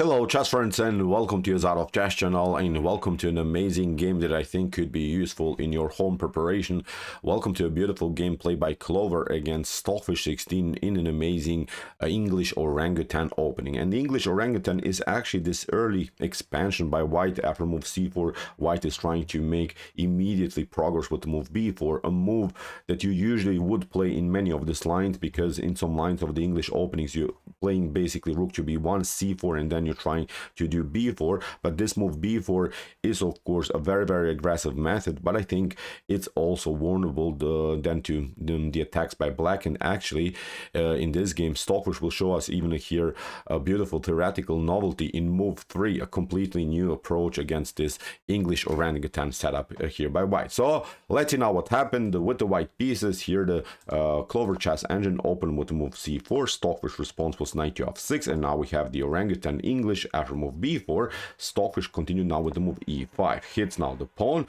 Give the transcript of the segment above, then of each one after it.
Hello chess friends and welcome to your Out of Chess channel, and welcome to an amazing game that I think could be useful in your home preparation. Welcome to a beautiful gameplay by Clover against Stockfish 16 in an amazing English orangutan opening. And the English orangutan is actually this early expansion by White after move c4. White is trying to make immediately progress with the move b4, a move that you usually would play in many of these lines, because in some lines of the English openings you're playing basically rook to b1, c4, and then you're trying to do b4. But this move b4 is of course a very aggressive method, but I think it's also vulnerable then to the attacks by black. And actually in this game Stockfish will show us even here a beautiful theoretical novelty in move 3, a completely new approach against this English orangutan setup here by White. So let's see now what happened with the white pieces here. The Clover chess engine opened with the move c4. Stockfish response was knight to f6, and now we have the orangutan English after move b4. Stockfish continued now with the move e5, hits now the pawn.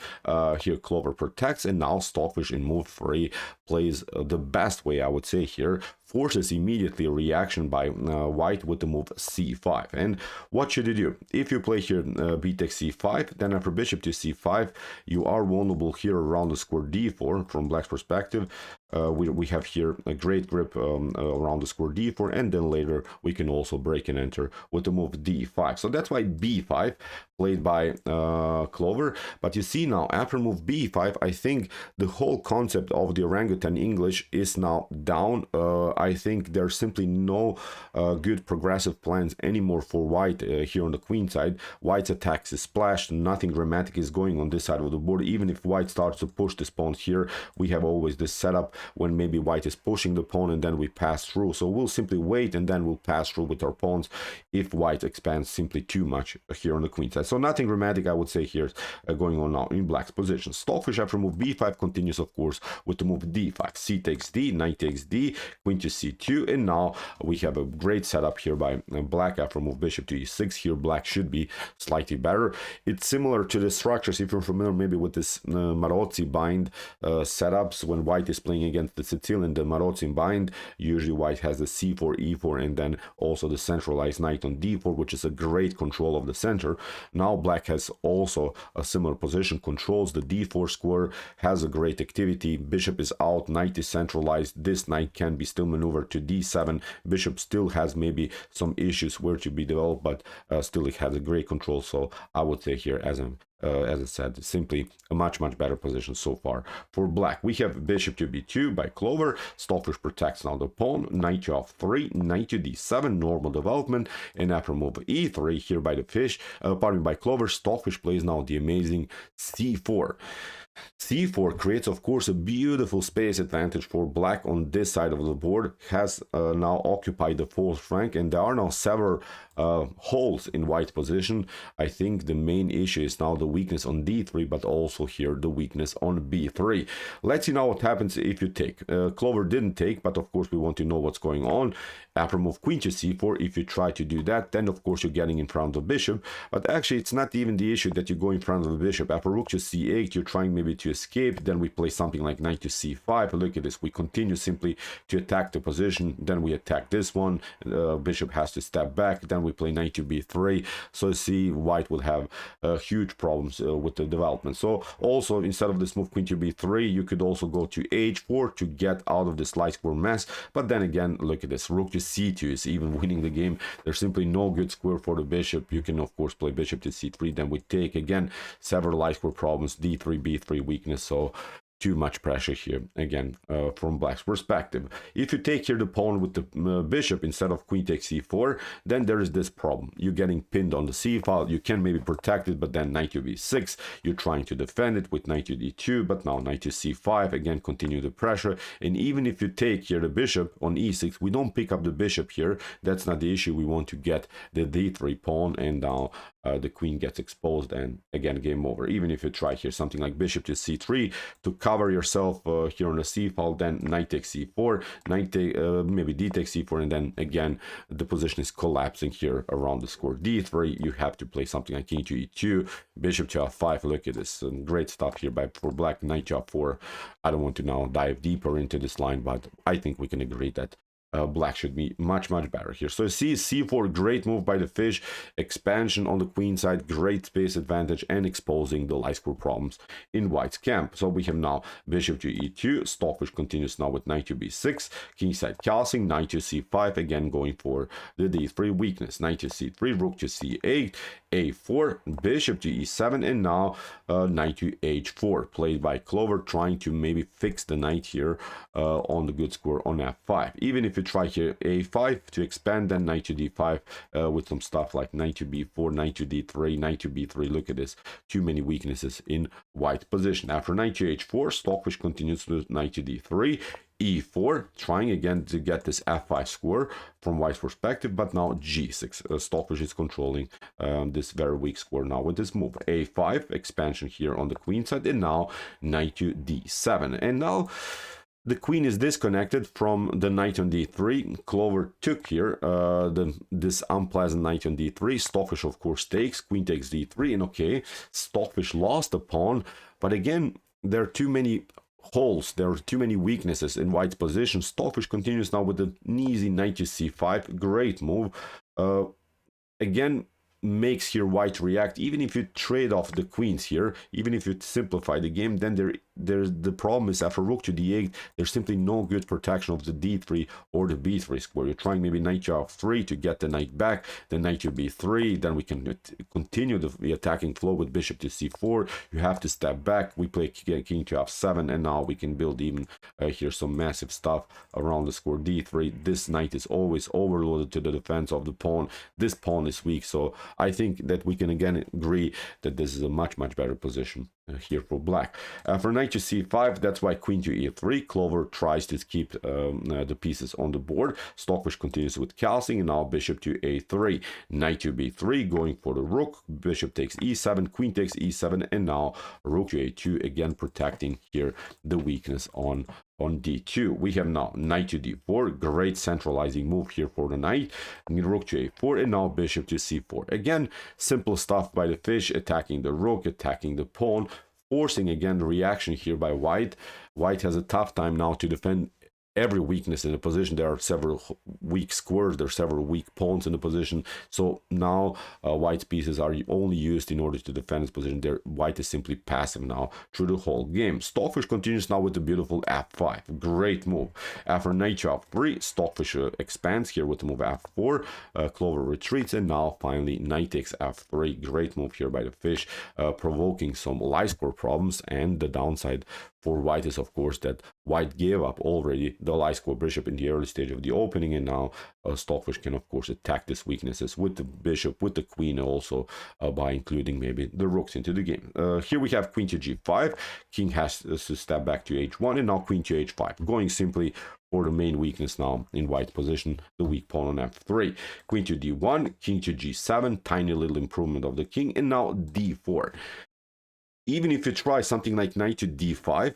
Here Clover protects, and now Stockfish in move 3 plays the best way, I would say here, forces immediately a reaction by White with the move c5. And what should you do? If you play here b takes c5, then after bishop to c5 you are vulnerable here around the square d4. From Black's perspective, we have here a great grip around the square d4, and then later we can also break and enter with the move d5. So that's why b5 played by Clover. But you see now after move b5, I think the whole concept of the orangutan English is now down. I think there's simply no good progressive plans anymore for White here on the queen side. White's attacks is splashed, nothing dramatic is going on this side of the board. Even if White starts to push this pawn here, we have always this setup when maybe White is pushing the pawn and then we pass through. So we'll simply wait and then we'll pass through with our pawns if White expands simply too much here on the queen side. So nothing dramatic, I would say, here going on now in Black's position. Stockfish after move b5 continues of course with the move d5, c takes d, knight takes d, queen to c2, and now we have a great setup here by Black after move bishop to e6. Here Black should be slightly better. It's similar to the structures, if you're familiar maybe with this Marozzi bind setups, when White is playing against the Sicilian, the Marozzi bind. Usually White has the c4, e4, and then also the centralized knight on d4, which is a great control of the center. Now Black has also a similar position, controls the d4 square, has a great activity. Bishop is out, knight is centralized. This knight can be still maneuvered to d7. Bishop still has maybe some issues where to be developed, but still it has a great control. So I would say here, as I said, simply a much better position so far for Black. We have bishop to b2 by Clover. Stockfish protects now the pawn, knight to f3, knight to d7, normal development, and after move e3 here by the fish, by Clover, Stockfish plays now the amazing c4. c4 creates of course a beautiful space advantage for Black on this side of the board, has now occupied the fourth rank, and there are now several holes in White's position. I think the main issue is now the weakness on d3, but also here the weakness on b3. Let's see now what happens if you take. Clover didn't take, but of course we want to know what's going on. After move queen to c4, if you try to do that, then of course you're getting in front of the bishop. But actually it's not even the issue that you go in front of the bishop. After rook to c8, you're trying maybe to escape, then we play something like knight to c5. Look at this, we continue simply to attack the position, then we attack this one, bishop has to step back, then we play knight to b3. So you see White will have huge problems with the development. So also instead of this move queen to b3, you could also go to h4 to get out of this light square mess. But then again, look at this, rook to c2 is even winning the game. There's simply no good square for the bishop. You can of course play bishop to c3, then we take again several light square problems, d3, b3 weakness. So too much pressure here again from Black's perspective. If you take here the pawn with the bishop instead of queen takes c4, then there is this problem. You're getting pinned on the c file. You can maybe protect it, but then knight to b6, you're trying to defend it with knight to d2, but now knight to c5, again continue the pressure. And even if you take here the bishop on e6, we don't pick up the bishop here. That's not the issue. We want to get the d3 pawn, and now the queen gets exposed, and again game over. Even if you try here something like bishop to c3 to cover yourself here on the c file, then knight takes c4, maybe d takes c4, and then again the position is collapsing here around the square d3. You have to play something like king to e2, bishop to f5. Look at this, great stuff here for Black. Knight to f4. I don't want to now dive deeper into this line, but I think we can agree that black should be much better here. So see, c4, great move by the fish, expansion on the queen side, great space advantage, and exposing the light square problems in white's camp. So we have now bishop to e2, Stockfish continues now with knight to b6, kingside calcing, knight to c5, again going for the d3 weakness, knight to c3, rook to c8, a4, bishop to e7, and now knight to h4, played by Clover, trying to maybe fix the knight here on the good square on f5. Even if you try here a5 to expand, then knight to d5 with some stuff like knight to b4, knight to d3, knight to b3. Look at this, too many weaknesses in white position. After knight to h4, Stockfish continues with knight to d3, e4, trying again to get this f5 square from white's perspective, but now g6. Stockfish is controlling this very weak square now with this move. a5, expansion here on the queen side, and now knight to d7. And now the queen is disconnected from the knight on d3. Clover took here this unpleasant knight on d3. Stockfish, of course, takes. Queen takes d3. And okay, Stockfish lost a pawn. But again, there are too many holes. There are too many weaknesses in white's position. Stockfish continues now with the easy knight to c5. Great move. Again, makes here white react. Even if you trade off the queens here, even if you simplify the game, then there's the problem is after rook to d8, there's simply no good protection of the d3 or the b3 square. You're trying maybe knight to f3 to get the knight back, then knight to b3, then we can continue the attacking flow with bishop to c4. You have to step back. We play king to f7, and now we can build even here some massive stuff around the square d3. This knight is always overloaded to the defense of the pawn. This pawn is weak, so I think that we can again agree that this is a much better position here for black. For knight to c5, that's why queen to e3. Clover tries to keep the pieces on the board. Stockfish continues with calcing, and now bishop to a3, knight to b3, going for the rook. Bishop takes e7, queen takes e7, and now rook to a2, again protecting here the weakness on d2. We have now knight to d4, great centralizing move here for the knight, rook to a4, and now bishop to c4. Again, simple stuff by the fish, attacking the rook, attacking the pawn, forcing again the reaction here by white. White has a tough time now to defend every weakness in the position. There are several weak squares, there are several weak pawns in the position. So now white's pieces are only used in order to defend his position. There, white is simply passive now through the whole game. Stockfish continues now with the beautiful f5. Great move. After knight to f3, Stockfish expands here with the move f4. Clover retreats, and now finally knight takes f3. Great move here by the fish, provoking some light square problems. And the downside for white is, of course, that white gave up already the light square bishop in the early stage of the opening, and now Stockfish can, of course, attack these weaknesses with the bishop, with the queen, also by including maybe the rooks into the game. Here we have queen to g5. King has to step back to h1, and now queen to h5, going simply for the main weakness now in white's position, the weak pawn on f3. Queen to d1, king to g7, tiny little improvement of the king, and now d4. Even if you try something like knight to d5,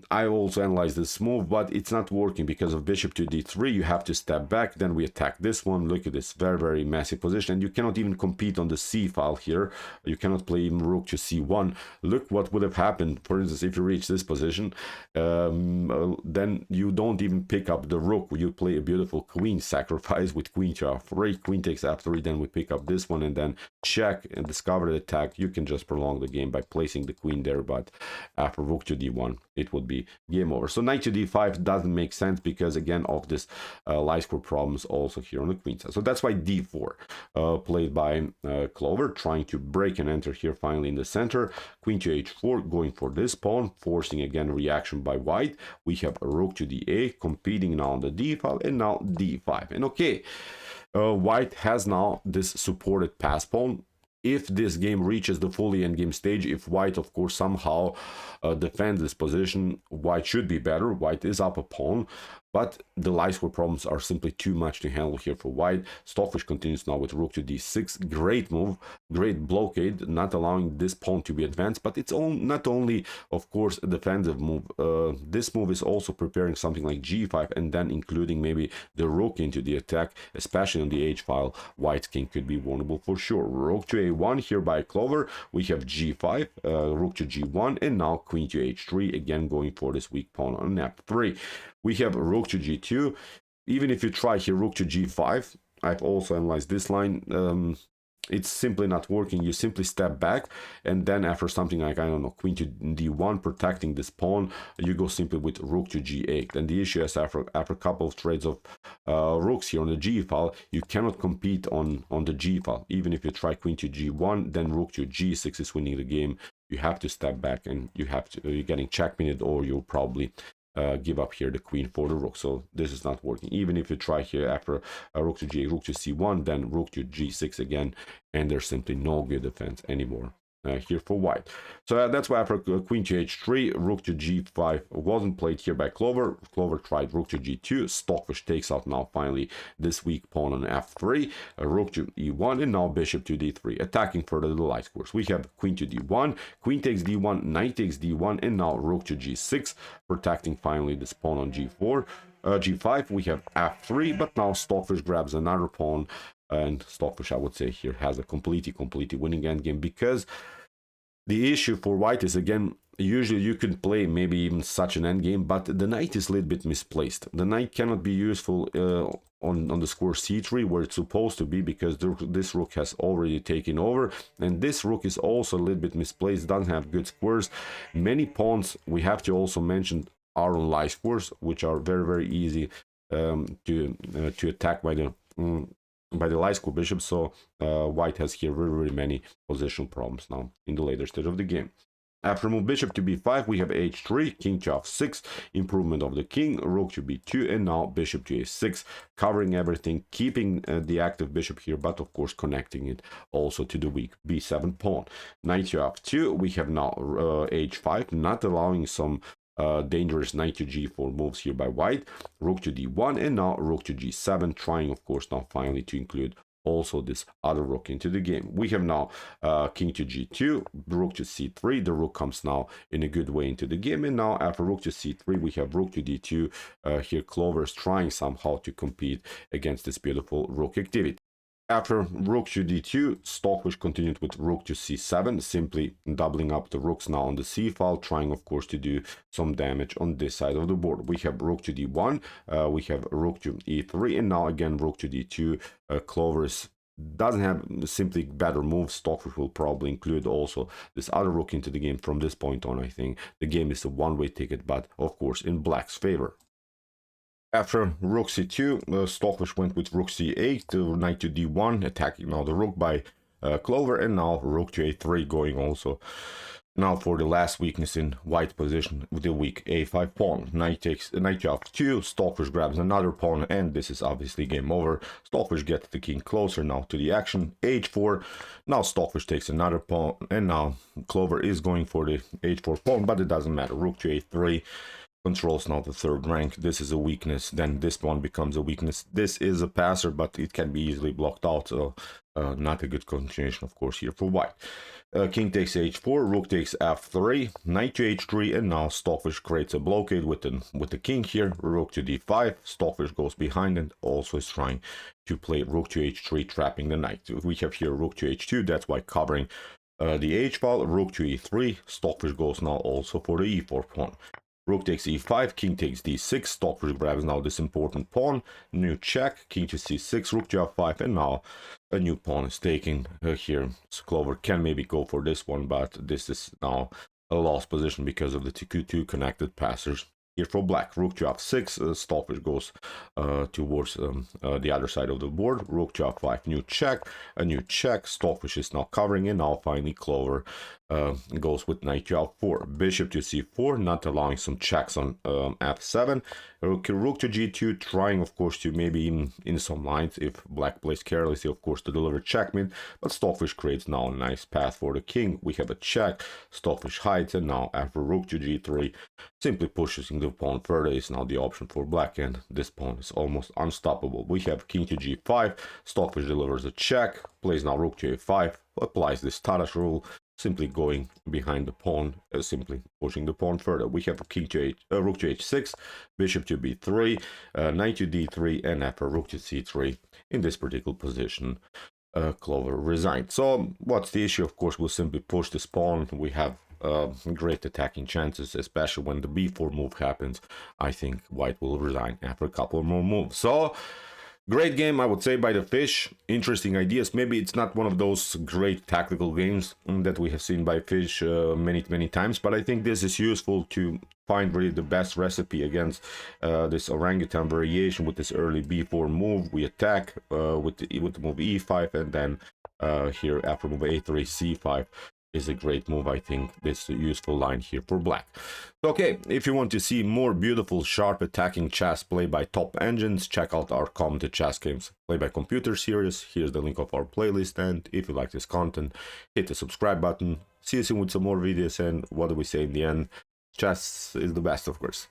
I also analyzed this move, but it's not working because of bishop to d3. You have to step back, then we attack this one. Look at this very massive position, and you cannot even compete on the c file here. You cannot play even rook to c1. Look what would have happened, for instance, if you reach this position, then you don't even pick up the rook. You play a beautiful queen sacrifice with queen to f3, queen takes f3, then we pick up this one, and then check and discover the attack. You can just prolong the game by placing the queen there, but after rook to d1, it would be game over. So knight to d5 doesn't make sense because, again, of this light square problems also here on the queen side. So that's why d4 played by Clover, trying to break and enter here finally in the center. Queen to h4, going for this pawn, forcing again reaction by white. We have a rook to d8, competing now on the d file, and now d5. And okay, white has now this supported pass pawn. If this game reaches the fully endgame stage, if white, of course, somehow defends this position, white should be better. White is up a pawn, but the light square problems are simply too much to handle here for white. Stockfish continues now with rook to d6. Great move, great blockade, not allowing this pawn to be advanced, but it's not only, of course, a defensive move. This move is also preparing something like g5, and then including maybe the rook into the attack, especially on the h file. White's king could be vulnerable for sure. Rook to a1 here by Clover. We have g5, rook to g1, and now queen to h3, again going for this weak pawn on f3. We have rook to g2. even if you try here rook to g5, I've also analyzed this line. It's simply not working. You simply step back, and then after something like, I don't know, queen to d1, protecting this pawn, you go simply with rook to g8. And the issue is after a couple of trades of rooks here on the g file, you cannot compete on the g file. Even if you try queen to g1, then rook to g6 is winning the game. You have to step back, and you're getting checkmated, or you'll probably give up here the queen for the rook. So this is not working. Even if you try here after rook to g8, rook to c1, then rook to g6 again, and there's simply no good defense anymore here for white. So that's why after queen to h3, rook to g5 wasn't played here by Clover. Clover tried rook to g2. Stockfish takes out now finally this weak pawn on f3, rook to e1, and now bishop to d3, attacking further the light squares. We have queen to d1, queen takes d1, knight takes d1, and now rook to g6, protecting finally this pawn on g4. G5, we have f3, but now Stockfish grabs another pawn, and Stockfish, I would say, here has a completely winning endgame, because the issue for white is, again, usually you could play maybe even such an endgame, but the knight is a little bit misplaced. The knight cannot be useful on the square c3 where it's supposed to be, because this rook has already taken over, and this rook is also a little bit misplaced, doesn't have good squares. Many pawns, we have to also mention, are on light squares, which are very easy to attack by the light square bishop. So white has here very many positional problems now in the later stage of the game. After move bishop to b5, we have h3, king to f6, improvement of the king, rook to b2, and now bishop to a6, covering everything, keeping the active bishop here, but of course connecting it also to the weak b7 pawn. Knight to f2, we have now h5, not allowing some dangerous knight to g4 moves here by white, rook to d1, and now rook to g7, trying of course now finally to include also this other rook into the game. We have now king to g2, rook to c3, the rook comes now in a good way into the game, and now after rook to c3 we have rook to d2. Here Clover is trying somehow to compete against this beautiful rook activity. After rook to d2, Stockfish continued with rook to c7, simply doubling up the rooks now on the c file, trying of course to do some damage on this side of the board. We have rook to d1, we have rook to e3, and now again rook to d2. Clover doesn't have simply better moves. Stockfish will probably include also this other rook into the game. From this point on, I think the game is a one-way ticket, but of course in black's favor. After rook c2, Stockfish went with rook c8, knight to d1, attacking now the rook by Clover, and now rook to a3 going also now for the last weakness in white position with the weak a5 pawn. Knight to f2, Stockfish grabs another pawn, and this is obviously game over. Stockfish gets the king closer now to the action. h4, now Stockfish takes another pawn, and now Clover is going for the h4 pawn, but it doesn't matter. Rook to a3 controls now the third rank. This is a weakness, then this one becomes a weakness. This is a passer, but it can be easily blocked out, so not a good continuation of course here for white. King takes h4, rook takes f3, knight to h3, and now Stockfish creates a blockade with the king here. Rook to d5, Stockfish goes behind and also is trying to play rook to h3, trapping the knight. We have here rook to h2, that's why covering the h file. Rook to e3, Stockfish goes now also for the e4 pawn. Rook takes e5, king takes d6, Stockfish grabs now this important pawn, new check, king to c6, rook to f5, and now a new pawn is taken here. So Clover can maybe go for this one, but this is now a lost position because of the two connected passers. Here for black, rook to f6, Stockfish goes towards the other side of the board, rook to f5, new check, a new check, Stockfish is now covering, and now finally Clover goes with knight to f4, bishop to c4, not allowing some checks on f7, rook to g2, trying of course to maybe even in some lines, if black plays carelessly, of course, to deliver checkmate, but Stockfish creates now a nice path for the king. We have a check, Stockfish hides, and now after rook to g3, simply pushing the pawn further is now the option for black, and this pawn is almost unstoppable. We have king to g5, Stockfish delivers a check, plays now rook to a5, applies this Tarash rule, simply going behind the pawn, simply pushing the pawn further. We have king to rook to h6, bishop to b3, knight to d3, and after rook to c3 in this particular position, Clover resigned. So what's the issue? Of course, we'll simply push this pawn. We have great attacking chances, especially when the b4 move happens. I think white will resign after a couple more moves. So great game, I would say, by the fish. Interesting ideas. Maybe it's not one of those great tactical games that we have seen by fish many times, but I think this is useful to find really the best recipe against this orangutan variation with this early b4 move. We attack with the move e5, and then here after move a3, c5 is a great move. I think this is a useful line here for black. Okay, if you want to see more beautiful, sharp attacking chess played by top engines, check out our commented chess games played by computer series. Here's the link of our playlist, and if you like this content, hit the subscribe button. See you soon with some more videos, and what do we say in the end? Chess is the best, of course.